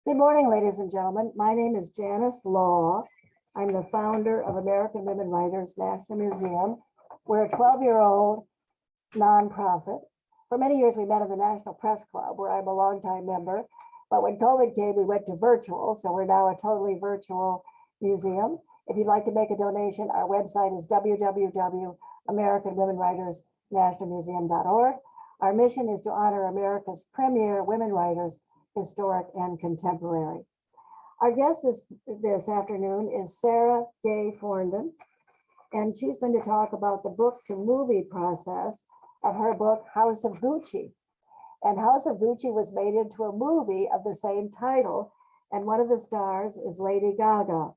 Good morning, ladies and gentlemen. My name is Janice Law. I'm the founder of American Women Writers National Museum. We're a 12-year-old nonprofit. For many years, we met at the National Press Club, where I'm a longtime member. But when COVID came, we went to virtual. So we're now a totally virtual museum. If you'd like to make a donation, our website is www.americanwomenwritersnationalmuseum.org. Our mission is to honor America's premier women writers, historic and contemporary. Our guest this afternoon is Sara Gay Forden, and she's going to talk about the book to movie process of her book, House of Gucci. And House of Gucci was made into a movie of the same title, and one of the stars is Lady Gaga.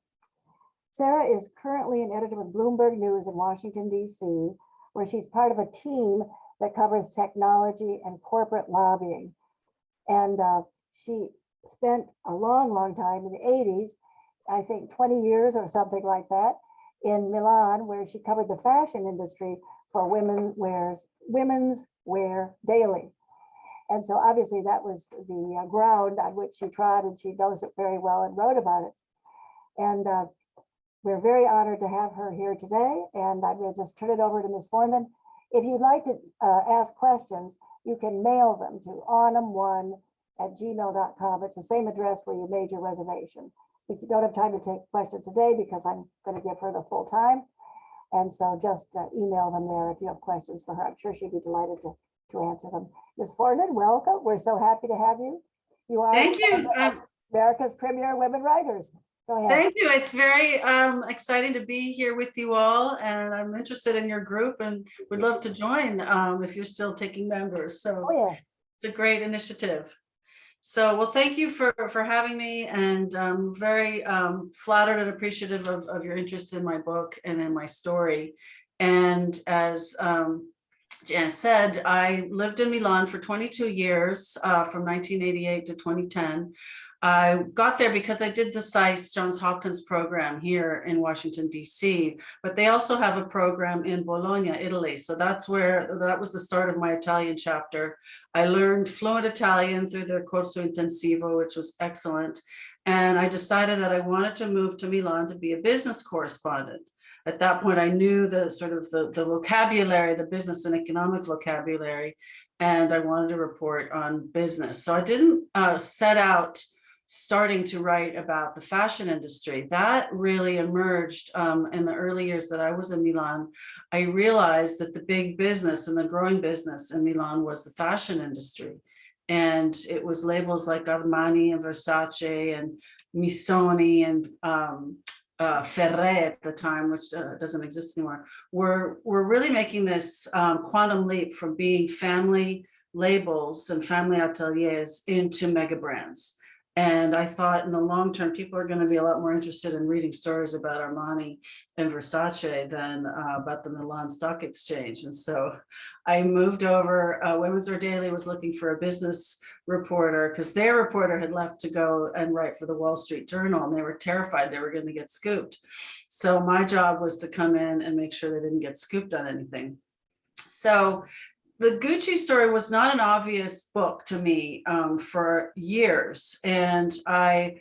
Sara is currently an editor with Bloomberg News in Washington, D.C., where she's part of a team that covers technology and corporate lobbying. And she spent a long time in the 80s, I think 20 years or something like that, in Milan, where she covered the fashion industry for Women's Wear Daily. And so obviously that was the ground on which she trod, and she knows it very well and wrote about it. And we're very honored to have her here today. And I'm going to just turn it over to Ms. Forden. If you'd like to ask questions, you can mail them to AWWNM1@gmail.com. It's the same address where you made your reservation. We don't have time to take questions today because I'm going to give her the full time. And so just email them there if you have questions for her. I'm sure she'd be delighted to answer them. Ms. Forden, welcome. We're so happy to have you. You are Thank you. America's premier women writers. Go ahead. Thank you. It's very exciting to be here with you all, and I'm interested in your group and would love to join if you're still taking members. So yes. It's a great initiative. So, well, thank you for having me, and I'm very flattered and appreciative of your interest in my book and in my story. And as Janice said, I lived in Milan for 22 years, from 1988 to 2010. I got there because I did the SAIS Johns Hopkins program here in Washington, D.C., but they also have a program in Bologna, Italy. So that was the start of my Italian chapter. I learned fluent Italian through their Corso Intensivo, which was excellent. And I decided that I wanted to move to Milan to be a business correspondent. At that point, I knew the vocabulary, the business and economic vocabulary, and I wanted to report on business. So I didn't set out starting to write about the fashion industry. That really emerged in the early years that I was in Milan. I realized that the big business and the growing business in Milan was the fashion industry. And it was labels like Armani and Versace and Missoni and Ferré at the time, which doesn't exist anymore, we're really making this quantum leap from being family labels and family ateliers into mega brands. And I thought in the long term, people are going to be a lot more interested in reading stories about Armani and Versace than about the Milan Stock Exchange. And so I moved over. Women's Wear Daily was looking for a business reporter because their reporter had left to go and write for the Wall Street Journal, and they were terrified they were going to get scooped. So my job was to come in and make sure they didn't get scooped on anything. So the Gucci story was not an obvious book to me for years, and I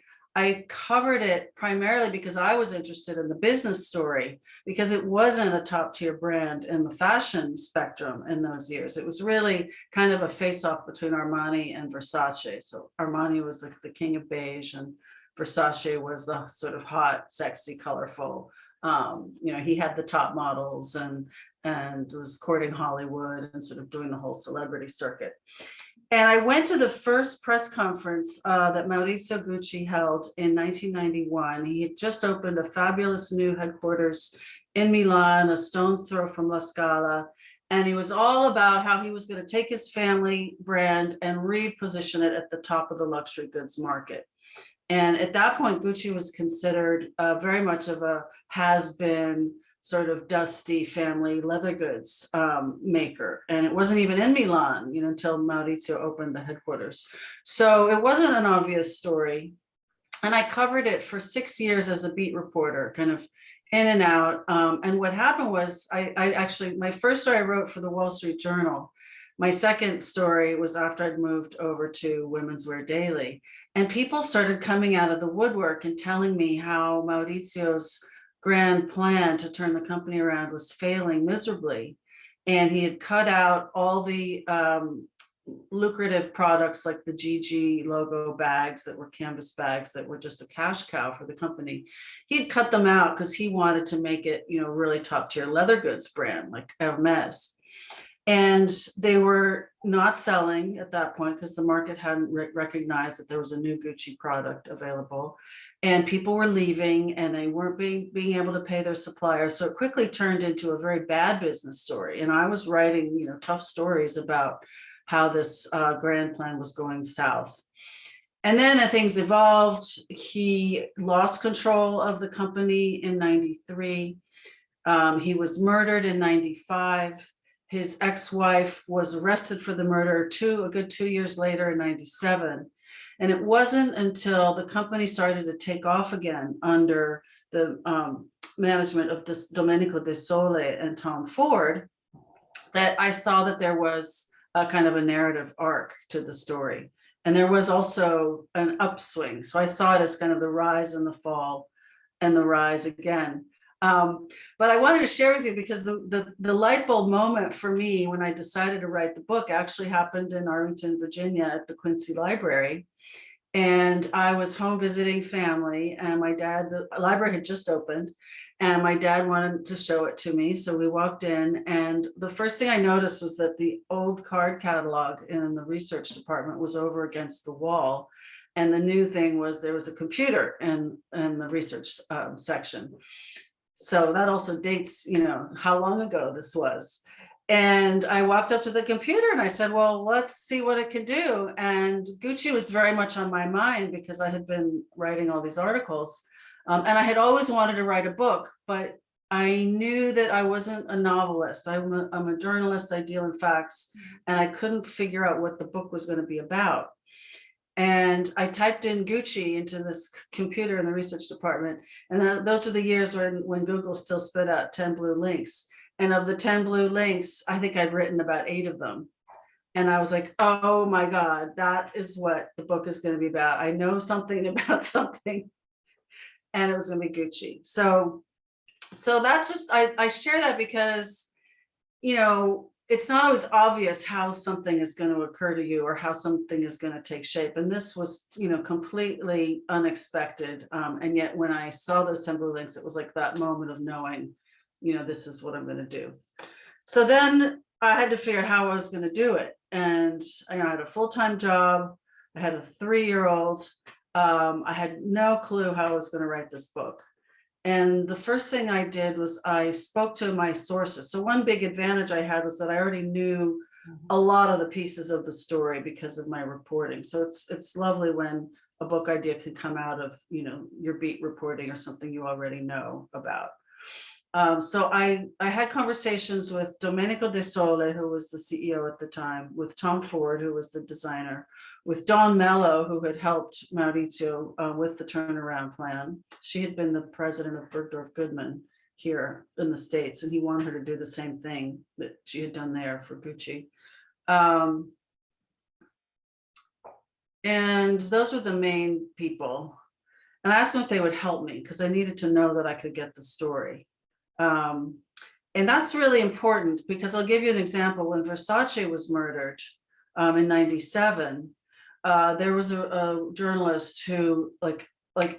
covered it primarily because I was interested in the business story, because it wasn't a top-tier brand in the fashion spectrum in those years. It was really kind of a face-off between Armani and Versace. So Armani was like the king of beige, and Versace was the sort of hot, sexy, colorful. He had the top models and was courting Hollywood and sort of doing the whole celebrity circuit. And I went to the first press conference that Maurizio Gucci held in 1991. He had just opened a fabulous new headquarters in Milan, a stone's throw from La Scala. And he was all about how he was going to take his family brand and reposition it at the top of the luxury goods market. And at that point, Gucci was considered very much of a has-been, sort of dusty family leather goods maker. And it wasn't even in Milan, until Maurizio opened the headquarters. So it wasn't an obvious story. And I covered it for 6 years as a beat reporter, kind of in and out. And what happened was I actually, my first story I wrote for the Wall Street Journal My second story was after I'd moved over to Women's Wear Daily, and people started coming out of the woodwork and telling me how Maurizio's grand plan to turn the company around was failing miserably. And he had cut out all the lucrative products like the GG logo bags that were canvas bags that were just a cash cow for the company. He'd cut them out because he wanted to make it, really top tier leather goods brand like Hermes. And they were not selling at that point because the market hadn't recognized that there was a new Gucci product available, and people were leaving and they weren't being able to pay their suppliers. So it quickly turned into a very bad business story. And I was writing, tough stories about how this grand plan was going south. And then things evolved. He lost control of the company in 93. He was murdered in 95. His ex-wife was arrested for the murder a good 2 years later in 97. And it wasn't until the company started to take off again under the management of Domenico De Sole and Tom Ford that I saw that there was a kind of a narrative arc to the story. And there was also an upswing. So I saw it as kind of the rise and the fall and the rise again. But I wanted to share with you because the light bulb moment for me when I decided to write the book actually happened in Arlington, Virginia at the Quincy Library. And I was home visiting family, and the library had just opened, and my dad wanted to show it to me. So we walked in, and the first thing I noticed was that the old card catalog in the research department was over against the wall. And the new thing was there was a computer in the research section. So that also dates, how long ago this was. And I walked up to the computer and I said, well, let's see what it can do. And Gucci was very much on my mind because I had been writing all these articles. And I had always wanted to write a book, but I knew that I wasn't a novelist. I'm a journalist, I deal in facts, and I couldn't figure out what the book was going to be about. And I typed in Gucci into this computer in the research department. And those are the years when Google still spit out 10 blue links. And of the 10 blue links, I think I'd written about 8 of them. And I was like, oh my God, that is what the book is going to be about. I know something about something. And it was going to be Gucci. So that's just, I share that because, it's not always obvious how something is going to occur to you or how something is going to take shape. And this was, completely unexpected. And yet when I saw those 10 blue links, it was like that moment of knowing, this is what I'm going to do. So then I had to figure out how I was going to do it. And I had a full-time job. I had a 3-year-old. I had no clue how I was going to write this book. And the first thing I did was I spoke to my sources. So one big advantage I had was that I already knew a lot of the pieces of the story because of my reporting. So it's lovely when a book idea can come out of, your beat reporting or something you already know about. So I had conversations with Domenico De Sole, who was the CEO at the time, with Tom Ford, who was the designer, with Dawn Mello, who had helped Maurizio with the turnaround plan. She had been the president of Bergdorf Goodman here in the States, and he wanted her to do the same thing that she had done there for Gucci. And those were the main people. And I asked them if they would help me because I needed to know that I could get the story. And that's really important because I'll give you an example. When Versace was murdered in 97, there was a journalist who like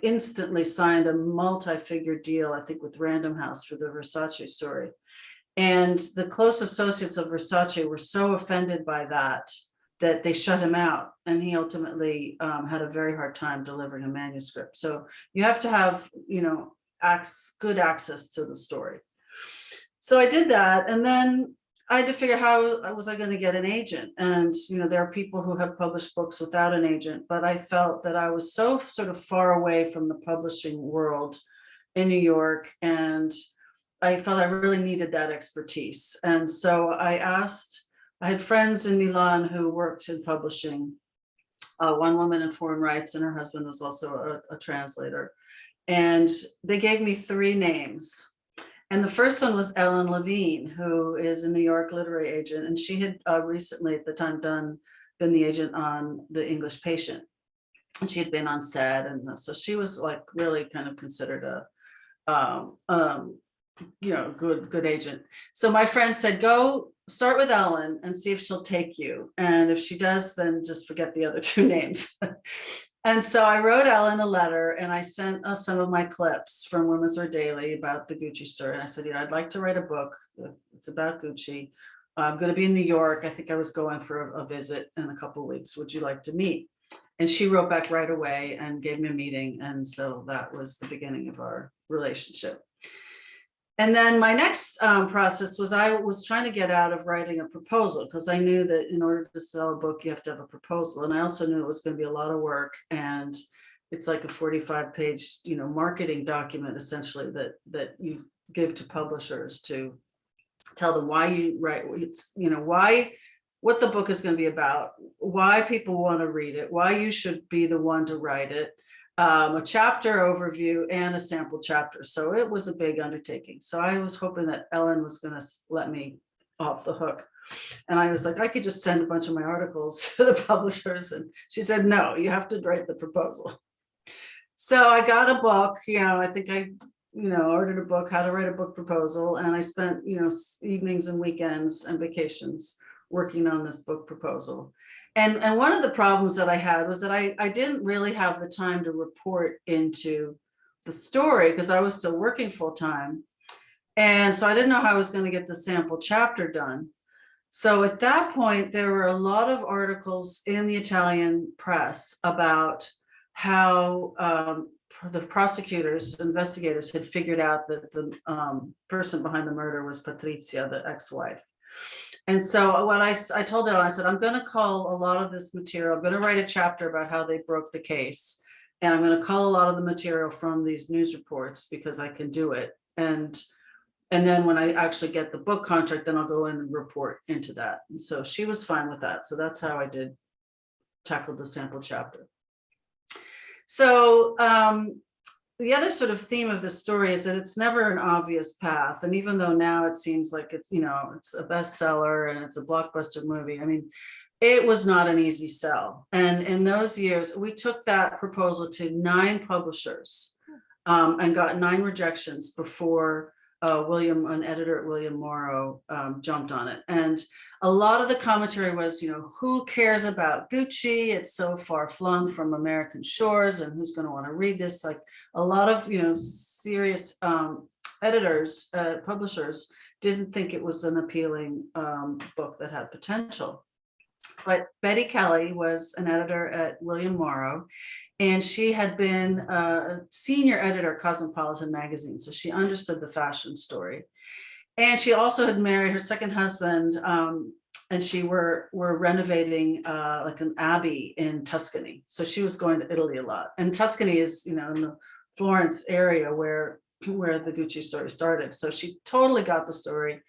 instantly signed a multi-figure deal, I think with Random House for the Versace story. And the close associates of Versace were so offended by that they shut him out. And he ultimately had a very hard time delivering a manuscript. So you have to have, good access to the story. So I did that. And then I had to figure out how was I going to get an agent. And, there are people who have published books without an agent, but I felt that I was so sort of far away from the publishing world in New York. And I felt I really needed that expertise. And so I had friends in Milan who worked in publishing, one woman in foreign rights, and her husband was also a translator. And they gave me 3 names. And the first one was Ellen Levine, who is a New York literary agent. And she had recently at the time been the agent on The English Patient. And she had been on set. And so she was like really kind of considered a, good agent. So my friend said, go start with Ellen and see if she'll take you. And if she does, then just forget the other two names. And so I wrote Ellen a letter and I sent some of my clips from Women's Wear Daily about the Gucci story. And I said, I'd like to write a book. It's about Gucci. I'm going to be in New York. I think I was going for a visit in a couple of weeks. Would you like to meet? And she wrote back right away and gave me a meeting. And so that was the beginning of our relationship. And then my next process was I was trying to get out of writing a proposal because I knew that in order to sell a book, you have to have a proposal. And I also knew it was going to be a lot of work. And it's like a 45-page, marketing document, essentially, that you give to publishers to tell them why you write, what the book is going to be about, why people want to read it, why you should be the one to write it. A chapter overview and a sample chapter. So it was a big undertaking. So I was hoping that Ellen was going to let me off the hook. And I was like, I could just send a bunch of my articles to the publishers. And she said, no, you have to write the proposal. So I got a book, I think I, ordered a book, how to write a book proposal. And I spent, evenings and weekends and vacations working on this book proposal. And one of the problems that I had was that I didn't really have the time to report into the story because I was still working full time. And so I didn't know how I was going to get the sample chapter done. So at that point, there were a lot of articles in the Italian press about how the prosecutors, investigators had figured out that the person behind the murder was Patrizia, the ex-wife. And so what I told Ellen, I said, I'm going to call a lot of this material. I'm going to write a chapter about how they broke the case. And I'm going to call a lot of the material from these news reports because I can do it. And then when I actually get the book contract, then I'll go in and report into that. And so she was fine with that. So that's how I tackled the sample chapter. So the other sort of theme of the story is that it's never an obvious path. And even though now it seems like it's, it's a bestseller and it's a blockbuster movie, I mean, it was not an easy sell. And in those years, we took that proposal to 9 publishers and got 9 rejections before an editor at William Morrow jumped on it. And a lot of the commentary was, who cares about Gucci? It's so far flung from American shores, and who's going to want to read this? Like a lot of, serious editors, publishers didn't think it was an appealing book that had potential. But Betty Kelly was an editor at William Morrow, and she had been a senior editor at Cosmopolitan magazine, so she understood the fashion story. And she also had married her second husband, and she were renovating like an abbey in Tuscany. So she was going to Italy a lot. And Tuscany is, in the Florence area where the Gucci story started. So she totally got the story.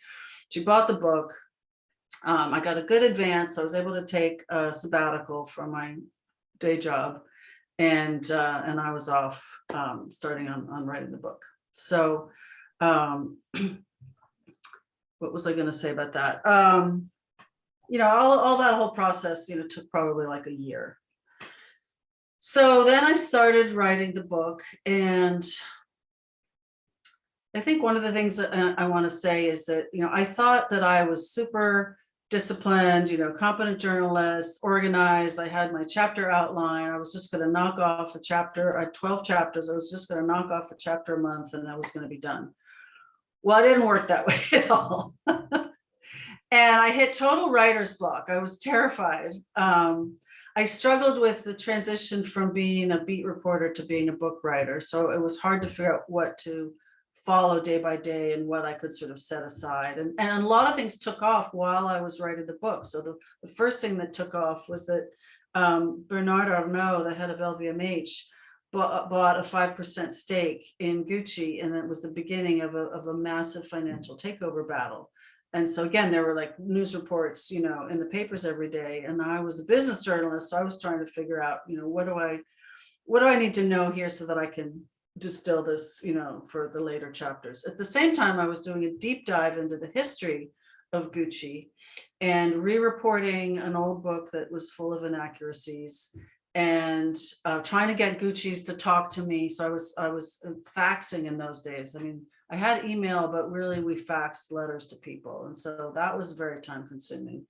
She bought the book. I got a good advance. So I was able to take a sabbatical from my day job. And I was off starting on writing the book. So what was I going to say about that? All that whole process, took probably like a year. So then I started writing the book, and I think one of the things that I want to say is that, I thought that I was super disciplined, competent journalist, organized. I had my chapter outline. I was just going to knock off a chapter. I had 12 chapters. I was just going to knock off a chapter a month, and I was going to be done. Well, it didn't work that way at all. And I hit total writer's block. I was terrified. I struggled with the transition from being a beat reporter to being a book writer. So it was hard to figure out what to follow day by day and what I could sort of set aside. And a lot of things took off while I was writing the book. So the first thing that took off was that Bernard Arnault, the head of LVMH, bought a 5% stake in Gucci. And it was the beginning of a massive financial takeover battle. And so again, there were like news reports, in the papers every day. And I was a business journalist. So I was trying to figure out, what do I need to know here so that I can distill this, for the later chapters. At the same time, I was doing a deep dive into the history of Gucci and re-reporting an old book that was full of inaccuracies, and trying to get Gucci's to talk to me. So I was faxing in those days. I mean, I had email, but really we faxed letters to people. And so that was very time consuming.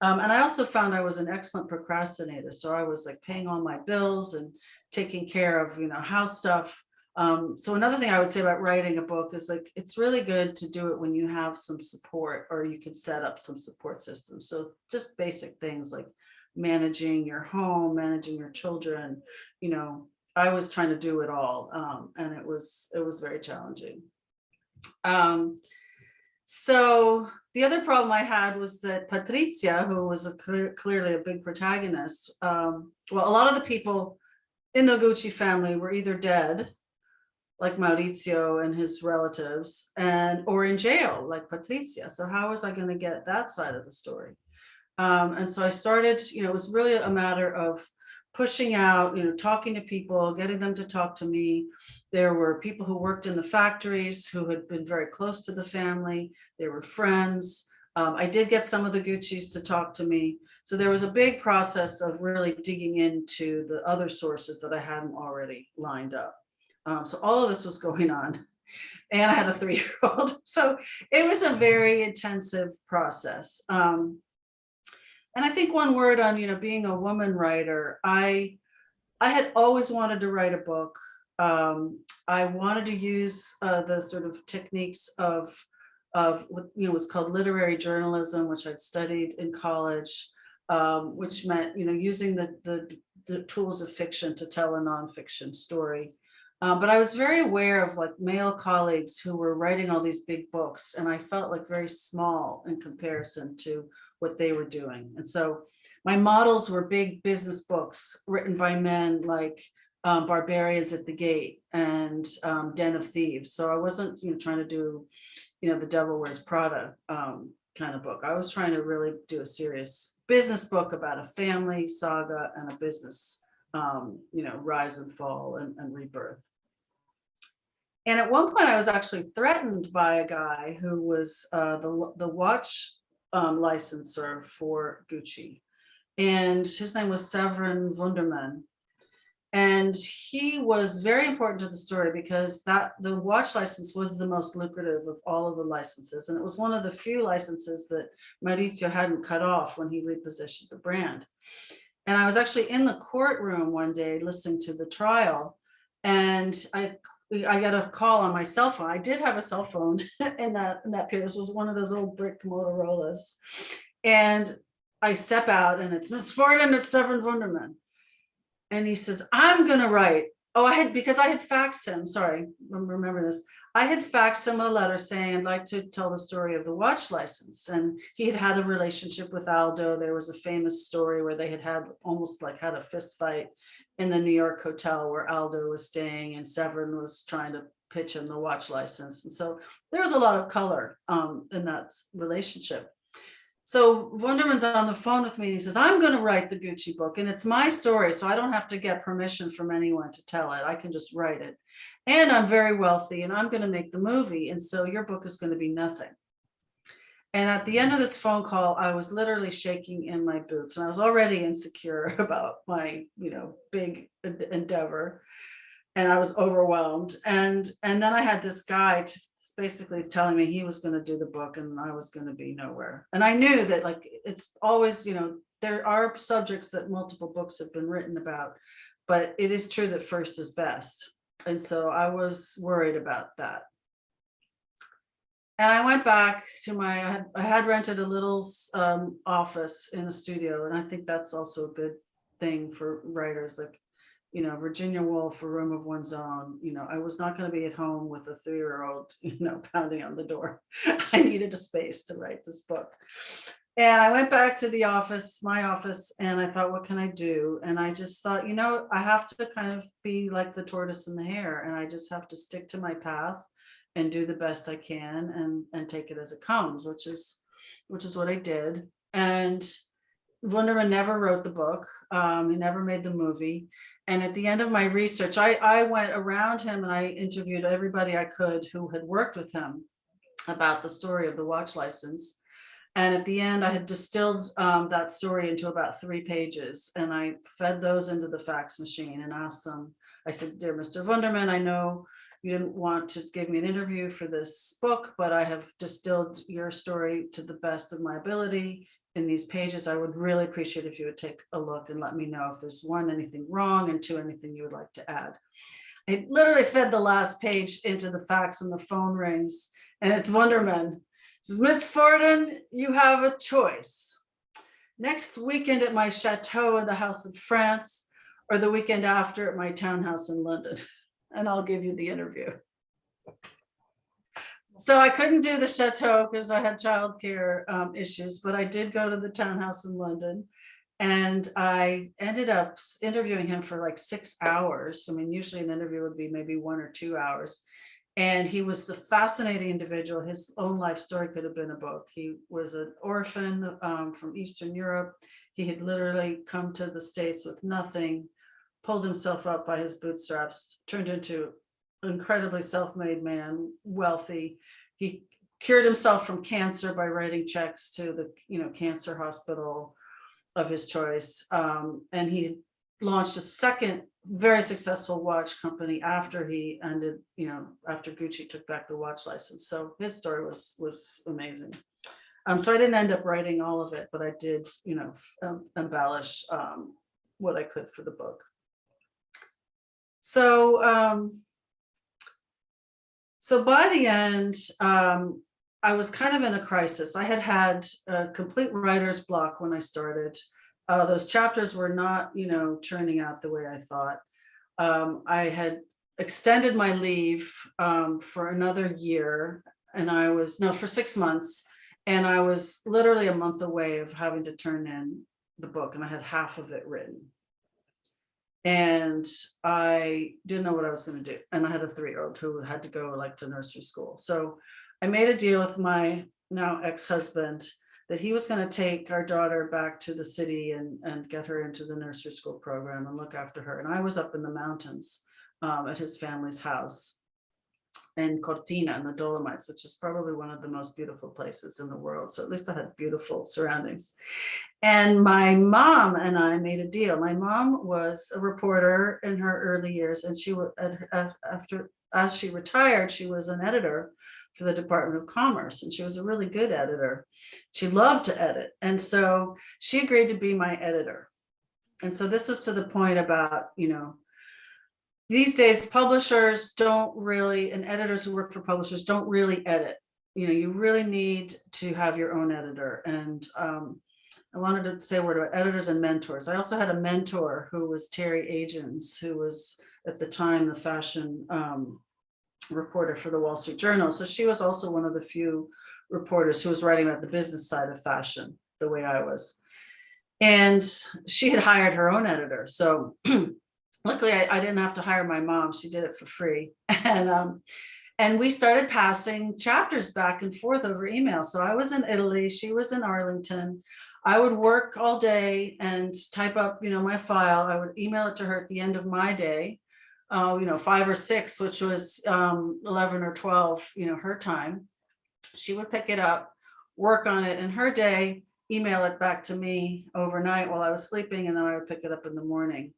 And I also found I was an excellent procrastinator. So I was like paying all my bills and taking care of, house stuff. So another thing I would say about writing a book is like, it's really good to do it when you have some support, or you can set up some support systems. So just basic things like managing your home, managing your children, I was trying to do it all. And it was very challenging. So the other problem I had was that Patrizia, who was clearly a big protagonist, well, a lot of the people in the Gucci family were either dead, like Maurizio and his relatives, or in jail, like Patrizia. So how was I going to get that side of the story? And so I started, it was really a matter of pushing out, talking to people, getting them to talk to me. There were people who worked in the factories who had been very close to the family. They were friends. I did get some of the Gucci's to talk to me. So there was a big process of really digging into the other sources that I hadn't already lined up. So all of this was going on. And I had a 3-year-old. So it was a very intensive process. And I think one word on, being a woman writer, I had always wanted to write a book. I wanted to use the sort of techniques of what was called literary journalism, which I'd studied in college, which meant using the tools of fiction to tell a nonfiction story. But I was very aware of like male colleagues who were writing all these big books, and I felt like very small in comparison to what they were doing. And so my models were big business books written by men like Barbarians at the Gate and Den of Thieves. So I wasn't trying to do the Devil Wears Prada kind of book. I was trying to really do a serious business book about a family saga and a business rise and fall and rebirth. And at one point I was actually threatened by a guy who was the watch licensor for Gucci, and his name was Severin Wunderman. And he was very important to the story because the watch license was the most lucrative of all of the licenses. And it was one of the few licenses that Maurizio hadn't cut off when he repositioned the brand. And I was actually in the courtroom one day listening to the trial, and I got a call on my cell phone. I did have a cell phone in that period. This was one of those old brick Motorola's. And I step out and it's Miss Forden, it's Severin Wunderman. And he says, I'm going to write. Because I had faxed him. Sorry, remember this. I had faxed him a letter saying I'd like to tell the story of the watch license. And he had a relationship with Aldo. There was a famous story where they had almost like had a fist fight in the New York hotel where Aldo was staying, and Severin was trying to pitch him the watch license. And so there was a lot of color in that relationship. So Wunderman's on the phone with me and he says, I'm going to write the Gucci book, and it's my story, so I don't have to get permission from anyone to tell it. I can just write it. And I'm very wealthy and I'm going to make the movie. And so your book is going to be nothing. And at the end of this phone call, I was literally shaking in my boots, and I was already insecure about my, big endeavor. And I was overwhelmed. And then I had this guy basically telling me he was going to do the book and I was going to be nowhere. And I knew that like, it's always, there are subjects that multiple books have been written about, but it is true that first is best. And so I was worried about that. And I went back to I had rented a little office in a studio. And I think that's also a good thing for writers, like, Virginia Woolf, A Room of One's Own. I was not going to be at home with a 3-year-old, pounding on the door. I needed a space to write this book. And I went back to my office, and I thought, what can I do? And I just thought, I have to kind of be like the tortoise and the hare, and I just have to stick to my path and do the best I can and take it as it comes, which is what I did. And Wunderman never wrote the book. He never made the movie. And at the end of my research, I went around him and I interviewed everybody I could who had worked with him about the story of the watch license. And at the end, I had distilled that story into about 3 pages, and I fed those into the fax machine and asked them, I said, dear Mr. Wunderman, I know you didn't want to give me an interview for this book, but I have distilled your story to the best of my ability in these pages. I would really appreciate if you would take a look and let me know if there's 1, anything wrong, and 2, anything you would like to add. I literally fed the last page into the fax and the phone rings, and it's Wunderman. Says, Miss Forden, you have a choice. Next weekend at my chateau in the House of France, or the weekend after at my townhouse in London, and I'll give you the interview. So I couldn't do the chateau because I had childcare issues, but I did go to the townhouse in London, and I ended up interviewing him for like 6 hours. I mean, usually an interview would be maybe 1 or 2 hours. And he was a fascinating individual. His own life story could have been a book. He was an orphan from Eastern Europe. He had literally come to the States with nothing, pulled himself up by his bootstraps, turned into an incredibly self-made man, wealthy. He cured himself from cancer by writing checks to the cancer hospital of his choice. And he launched a second very successful watch company after he ended, after Gucci took back the watch license. So his story was amazing. So I didn't end up writing all of it, but I did, embellish what I could for the book. So, so by the end, I was kind of in a crisis. I had a complete writer's block when I started. Those chapters were not, churning out the way I thought. I had extended my leave for another year, and for 6 months, and I was literally a month away of having to turn in the book, and I had half of it written. And I didn't know what I was going to do. And I had a 3-year-old who had to go to nursery school. So I made a deal with my now ex-husband that he was going to take our daughter back to the city and get her into the nursery school program and look after her. And I was up in the mountains at his family's house in Cortina in the Dolomites, which is probably one of the most beautiful places in the world. So at least I had beautiful surroundings. And my mom and I made a deal. My mom was a reporter in her early years, and she was as she retired, she was an editor for the Department of Commerce, and she was a really good editor. She loved to edit, and so she agreed to be my editor. And so this was to the point about, these days publishers don't really, and editors who work for publishers don't really edit. You really need to have your own editor. And I wanted to say a word about editors and mentors. I also had a mentor who was Terry Agins, who was at the time the fashion reporter for the Wall Street Journal. So she was also one of the few reporters who was writing about the business side of fashion the way I was. And she had hired her own editor. So luckily I didn't have to hire my mom. She did it for free. And we started passing chapters back and forth over email. So I was in Italy, she was in Arlington. I would work all day and type up, my file. I would email it to her at the end of my day, 5 or 6, which was 11 or 12, her time. She would pick it up, work on it in her day, email it back to me overnight while I was sleeping, and then I would pick it up in the morning.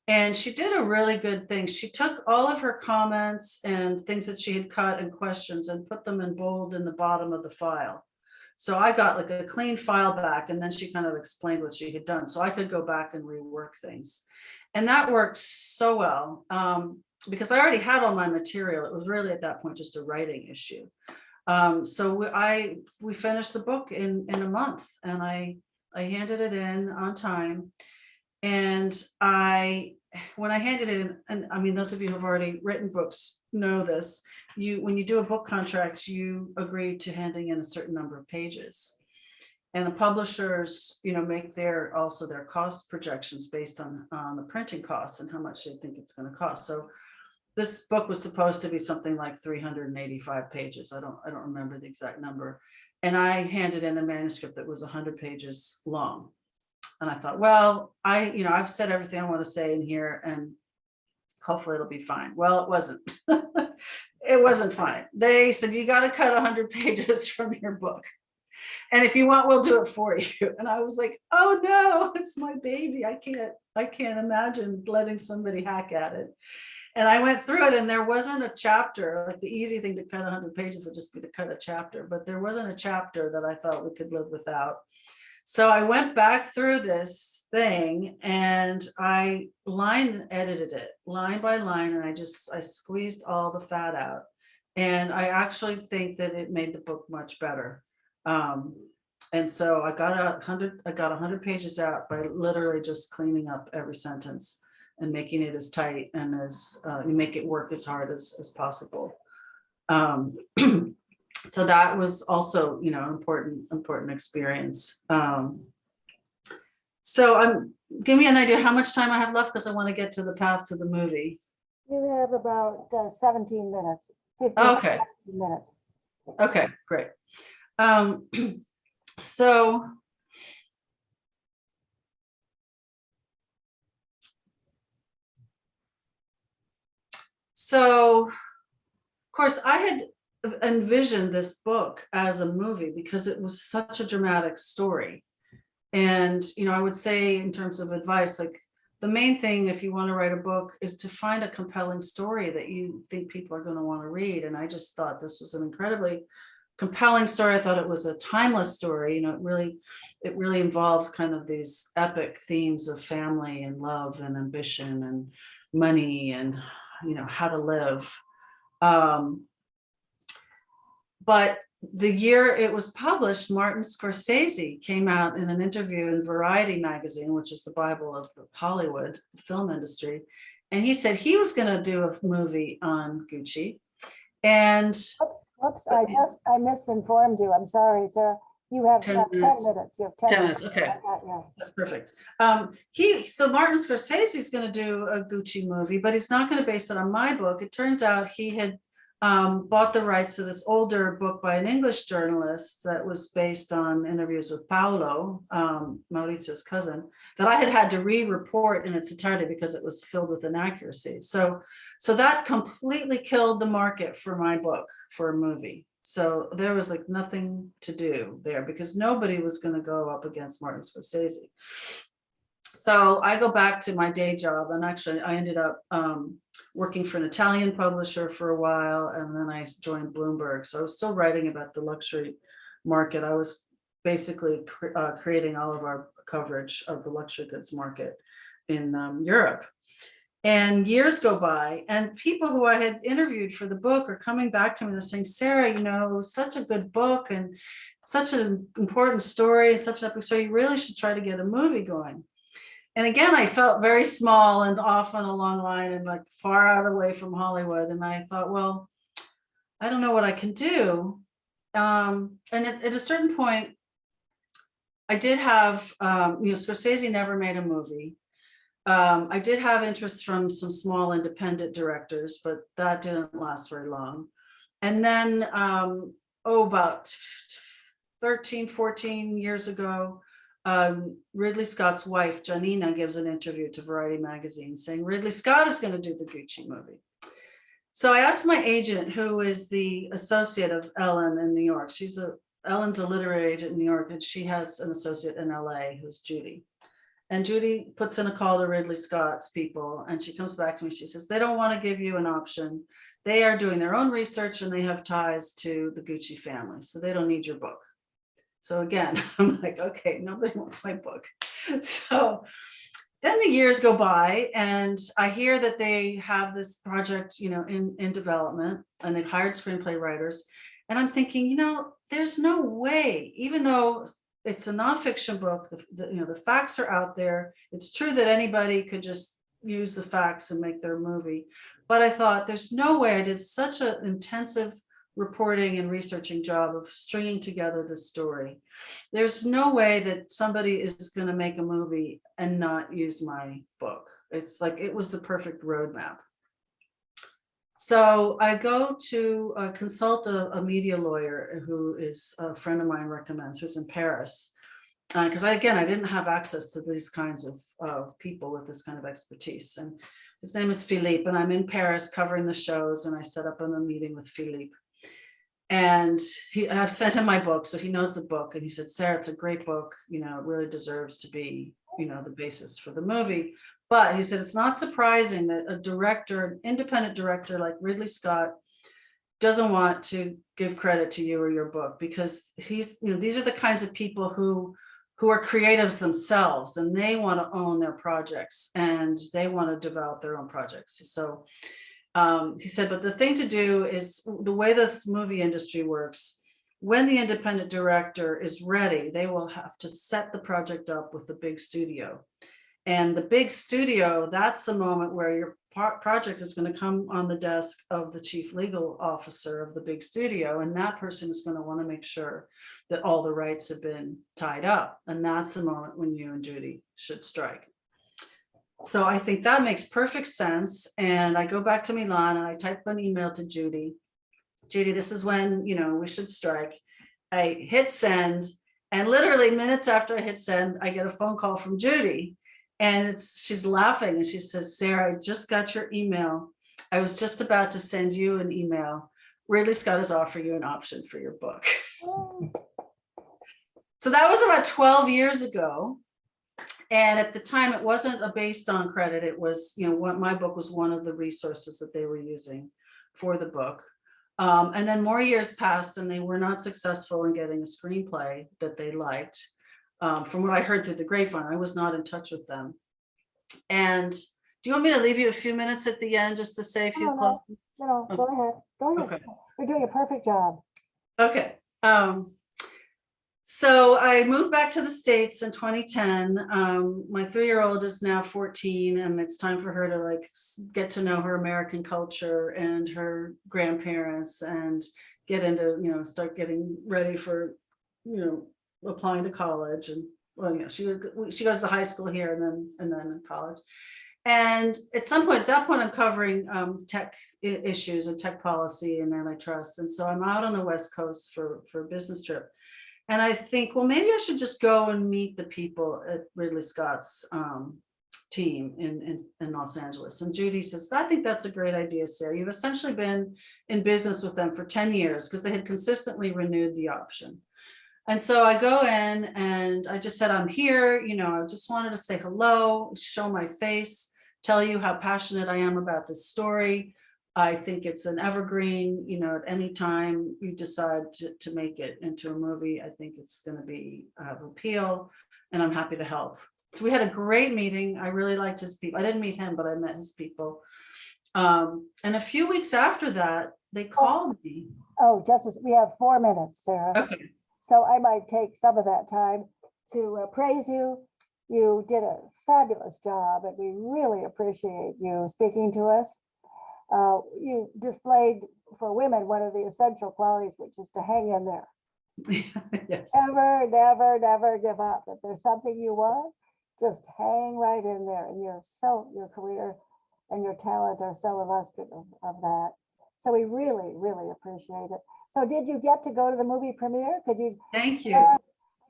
And she did a really good thing. She took all of her comments and things that she had cut and questions and put them in bold in the bottom of the file. So I got a clean file back, and then she kind of explained what she had done. So I could go back and rework things. And that worked so well because I already had all my material. It was really at that point just a writing issue. So we finished the book in a month, and I handed it in on time. And when I handed it in, and I mean, those of you who have already written books know this, when you do a book contract, you agree to handing in a certain number of pages. And the publishers, make their cost projections based on the printing costs and how much they think it's going to cost. So this book was supposed to be something like 385 pages. I don't remember the exact number. And I handed in a manuscript that was 100 pages long. And I thought, well, I've said everything I want to say in here, and hopefully it'll be fine. Well, it wasn't. It wasn't fine. They said, you got to cut 100 pages from your book. And if you want, we'll do it for you. And I was like, oh no, it's my baby. I can't imagine letting somebody hack at it. And I went through it, and there wasn't a chapter. Like, the easy thing to cut 100 pages would just be to cut a chapter, but there wasn't a chapter that I thought we could live without. So I went back through this thing, and I line edited it line by line, and I squeezed all the fat out. And I actually think that it made the book much better. And so I got 100 pages out by literally just cleaning up every sentence and making it as tight and as you make it work as hard as possible. So that was also, important experience. So give me an idea how much time I have left, because I want to get to the path to the movie. You have about 17 minutes, 15 Okay. 17 minutes. Okay, great. So of course, I had envisioned this book as a movie because it was such a dramatic story. And, I would say, in terms of advice, like, the main thing if you want to write a book is to find a compelling story that you think people are going to want to read. And I just thought this was an incredibly compelling story. I thought it was a timeless story. It really involved kind of these epic themes of family and love and ambition and money and, how to live. But the year it was published, Martin Scorsese came out in an interview in Variety magazine, which is the Bible of Hollywood, the film industry. And he said he was going to do a movie on Gucci. And Whoops, I misinformed you. I'm sorry, Sarah. You have 10 minutes. You have 10 minutes. Okay. Yeah. That's perfect. So Martin Scorsese is going to do a Gucci movie, but he's not going to base it on my book. It turns out he had bought the rights to this older book by an English journalist that was based on interviews with Paolo, Maurizio's cousin, that I had to re-report in its entirety because it was filled with inaccuracies. So that completely killed the market for my book for a movie. So there was like nothing to do there because nobody was going to go up against Martin Scorsese. So I go back to my day job, and actually I ended up working for an Italian publisher for a while, and then I joined Bloomberg. So I was still writing about the luxury market. I was basically creating all of our coverage of the luxury goods market in Europe. And years go by, and people who I had interviewed for the book are coming back to me. They're saying, Sarah, it was such a good book and such an important story and such an epic story. You really should try to get a movie going. And again, I felt very small and off on a long line and like far out away from Hollywood. And I thought, well, I don't know what I can do. And at a certain point, I did have, Scorsese never made a movie. I did have interest from some small independent directors, but that didn't last very long. And then, about 13, 14 years ago, Ridley Scott's wife, Janina, gives an interview to Variety magazine saying Ridley Scott is going to do the Gucci movie. So I asked my agent, who is the associate of Ellen in New York. Ellen's a literary agent in New York, and she has an associate in LA who's Judy. And Judy puts in a call to Ridley Scott's people, and she comes back to me. She says, they don't want to give you an option. They are doing their own research, and they have ties to the Gucci family, so they don't need your book. So again, I'm like, okay, nobody wants my book. So then the years go by, and I hear that they have this project, in development, and they've hired screenplay writers. And I'm thinking, there's no way, even though it's a nonfiction book, the facts are out there. It's true that anybody could just use the facts and make their movie. But I thought, there's no way I did such an intensive reporting and researching job of stringing together the story. There's no way that somebody is going to make a movie and not use my book. It's like, it was the perfect roadmap. So I go to consult a media lawyer who is a friend of mine recommends, who's in Paris. because again, I didn't have access to these kinds of people with this kind of expertise. And his name is Philippe, and I'm in Paris covering the shows, and I set up a meeting with Philippe. And I've sent him my book, so he knows the book. And he said, Sarah, it's a great book. You know, it really deserves to be, you know, the basis for the movie. But he said, it's not surprising that a director, an independent director like Ridley Scott, doesn't want to give credit to you or your book, because he's, you know, these are the kinds of people who are creatives themselves, and they want to own their projects and they want to develop their own projects. So he said, but the thing to do is, the way this movie industry works, when the independent director is ready, they will have to set the project up with the big studio. And the big studio, that's the moment where your project is going to come on the desk of the chief legal officer of the big studio. And that person is going to want to make sure that all the rights have been tied up. And that's the moment when you and Judy should strike. So I think that makes perfect sense. And I go back to Milan and I type an email to Judy. Judy, this is when, you know, we should strike. I hit send, and literally minutes after I hit send, I get a phone call from Judy. And she's laughing and she says, Sarah, I just got your email. I was just about to send you an email. Ridley Scott is offering you an option for your book. So that was about 12 years ago. And at the time, it wasn't based on credit. It was, you know, what my book was one of the resources that they were using for the book. And then more years passed and they were not successful in getting a screenplay that they liked. From what I heard through the grapevine, I was not in touch with them. And do you want me to leave you a few minutes at the end just to say a few close? No, go ahead. Go ahead. Okay. You're doing a perfect job. Okay. So I moved back to the States in 2010. My 3-year-old is now 14, and it's time for her to like get to know her American culture and her grandparents and get into, you know, start getting ready for, you know, applying to college. And well, you know, she goes to high school here and then college. And at that point, I'm covering tech issues and tech policy and antitrust. And so I'm out on the West Coast for a business trip. And I think, well, maybe I should just go and meet the people at Ridley Scott's team in Los Angeles. And Judy says, I think that's a great idea, Sarah. You've essentially been in business with them for 10 years because they had consistently renewed the option. And so I go in and I just said, I'm here, you know, I just wanted to say hello, show my face, tell you how passionate I am about this story. I think it's an evergreen, you know, at any time you decide to make it into a movie, I think it's going to be have appeal, and I'm happy to help. So we had a great meeting. I really liked his people. I didn't meet him, but I met his people. And a few weeks after that, they called me. Oh, Justice, we have 4 minutes, Sarah. Okay. So I might take some of that time to praise you. You did a fabulous job, and we really appreciate you speaking to us. You displayed for women one of the essential qualities, which is to hang in there. Yes. Never, never, never give up. If there's something you want, just hang right in there. And your career and your talent are so illustrative of that. So we really, really appreciate it. So did you get to go to the movie premiere? Could you? Thank you. I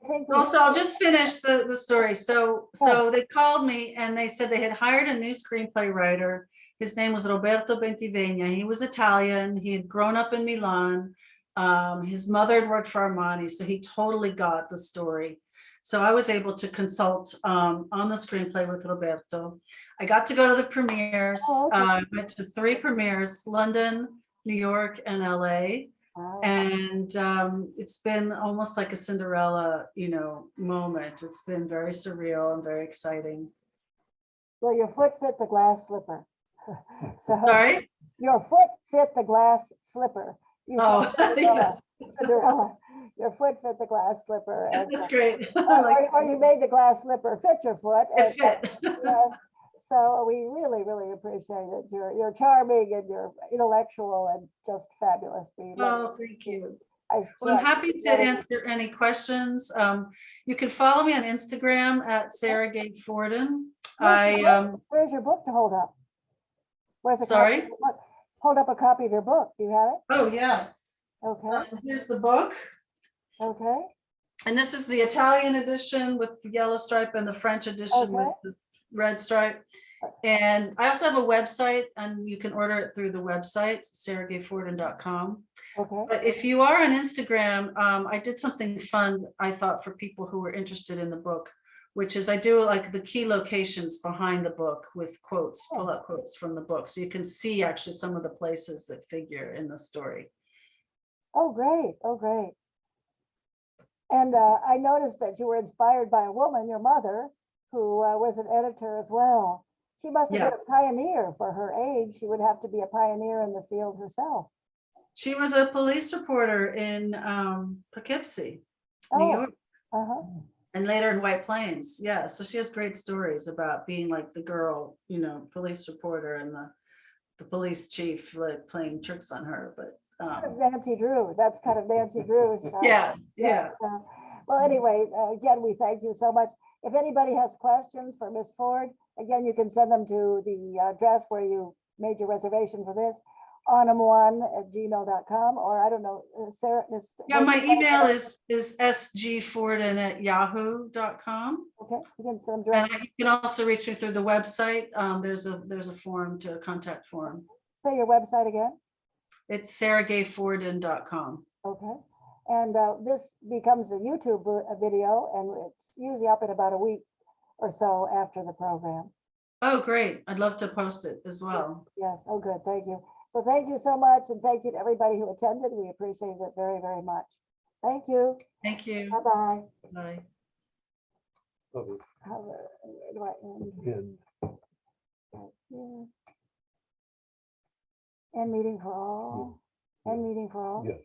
think Also, I'll just finish the story. So they called me and they said they had hired a new screenplay writer. His name was Roberto Bentivegna. He was Italian. He had grown up in Milan. His mother had worked for Armani, so he totally got the story. So I was able to consult on the screenplay with Roberto. I got to go to the premieres. Oh, okay. I went to 3 premieres, London, New York, and LA. Wow. And it's been almost like a Cinderella, you know, moment. It's been very surreal and very exciting. Well, your foot fit the glass slipper. So Sorry? your foot fit the glass slipper. You Oh, said yes. Cinderella. Your foot fit the glass slipper. And, That's great. Like, or you made the glass slipper fit your foot. it fit. Yes. So we really, really appreciate it. You're charming and you're intellectual and just fabulous. Oh, thank you. Well, I'm happy to answer any questions. You can follow me on Instagram at Sara Gay Forden. Where's your book to hold up? Where's the Sorry? copy? Hold up a copy of your book. Do you have it? Oh, yeah. Okay. Here's the book. Okay. And this is the Italian edition with the yellow stripe and the French edition with Okay. the red stripe. And I also have a website, and you can order it through the website, saragayforden.com. Okay. But if you are on Instagram, I did something fun, I thought, for people who were interested in the book, which is I do like the key locations behind the book with quotes, pull out quotes from the book. So you can see actually some of the places that figure in the story. Oh, great. Oh, great. And I noticed that you were inspired by a woman, your mother, who was an editor as well. She must have Yeah. been a pioneer for her age. She would have to be a pioneer in the field herself. She was a police reporter in Poughkeepsie, New Oh, York, uh-huh. and later in White Plains. Yeah, so she has great stories about being like the girl, you know, police reporter, and the police chief like playing tricks on her. But Kind of Nancy Drew. That's kind of Nancy Drew style. yeah. Well, anyway, again, we thank you so much. If anybody has questions for Miss Ford, again, you can send them to the address where you made your reservation for this, AWWNM1@gmail.com, or I don't know, Sarah. Yeah, my email is sgforden@yahoo.com. Okay, you can send And direct. you can also reach me through the website. There's a form, to contact form. Say your website again. It's saragayforden.com. Okay. And this becomes a YouTube video, and it's usually up in about a week or so after the program. Oh, great. I'd love to post it as well. Yes. Oh, good. Thank you. So thank you so much. And thank you to everybody who attended. We appreciate it very, very much. Thank you. Thank you. Bye-bye. Bye. Where do I end? End meeting for all. End meeting for all. Yes.